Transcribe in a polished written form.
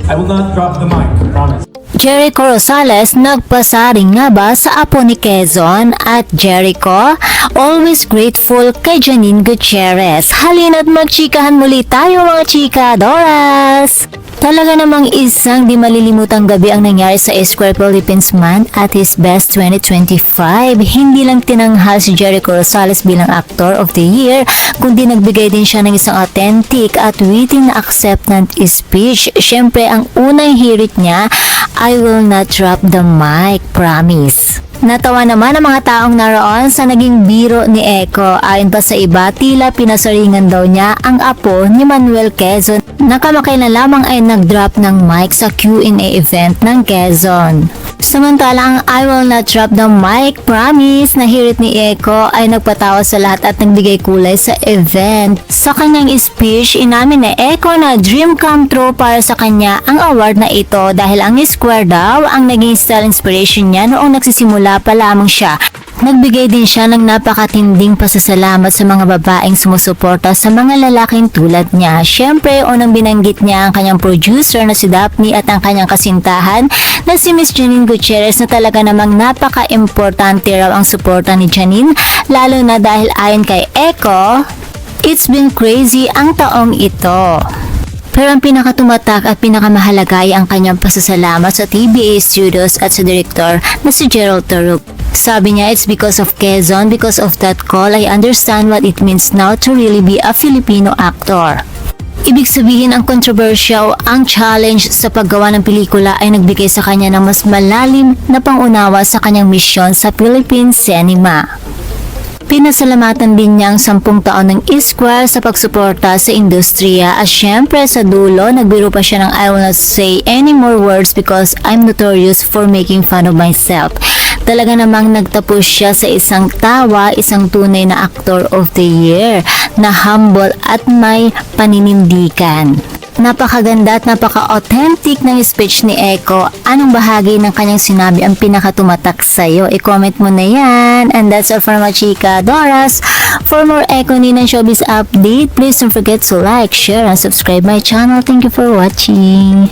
I will not drop the mic, promise. Jericho Rosales nagpasaring nga ba sa apo ni Quezon at Jericho? Always grateful kay Janine Gutierrez. Halina't magchikahan muli tayo mga chikadoras! Talaga namang isang di malilimutang gabi ang nangyari sa Esquire Philippines Man at his best 2025. Hindi lang tinanghal si Jericho Rosales bilang Actor of the Year, kundi nagbigay din siya ng isang authentic at witty na acceptance speech. Siyempre, ang unang hirit niya, I will not drop the mic, promise. Natawa naman ang mga taong naroon sa naging biro ni Eko. Ayon pa sa iba, tila pinasaringan daw niya ang apo ni Manuel Quezon na kamakailan lamang ay nag-drop ng mic sa Q&A event ng Quezon. Samantala ang I will not drop the mic, promise na hirit ni Eko ay nagpatawa sa lahat at nagbigay kulay sa event. Sa kanyang speech, inamin ni Eko na dream come true para sa kanya ang award na ito dahil ang Square daw ang naging style inspiration niya noong nagsisimula pa lamang siya. Nagbigay din siya ng napakatinding pasasalamat sa mga babaeng sumusuporta sa mga lalaking tulad niya. Siyempre, unang binanggit niya ang kanyang producer na si Daphne at ang kanyang kasintahan na si Miss Janine Gutierrez na talaga namang napaka-importante raw ang suporta ni Janine, lalo na dahil ayon kay Eko, it's been crazy ang taong ito. Pero ang pinakatumatak at pinakamahalaga ay ang kanyang pasasalamat sa TBA Studios at sa direktor na si Gerald Taruk. Sabi niya, it's because of Quezon, because of that call, I understand what it means now to really be a Filipino actor. Ibig sabihin ang controversial, ang challenge sa paggawa ng pelikula ay nagbigay sa kanya ng mas malalim na pangunawa sa kanyang misyon sa Philippine cinema. Pinasalamatan din niya ang 10 taon ng Esquire sa pagsuporta sa industriya at syempre sa dulo nagbiro pa siya ng I will not say any more words because I'm notorious for making fun of myself. Talaga namang nagtapos siya sa isang tawa, isang tunay na Actor of the Year na humble at may paninindigan. Napakaganda at napaka-authentic ng speech ni Eko. Anong bahagi ng kanyang sinabi ang pinakatumatak sa'yo? I-comment mo na yan. And that's all for my chika Doras. For more Eko Ninang Showbiz update, please don't forget to like, share, and subscribe my channel. Thank you for watching.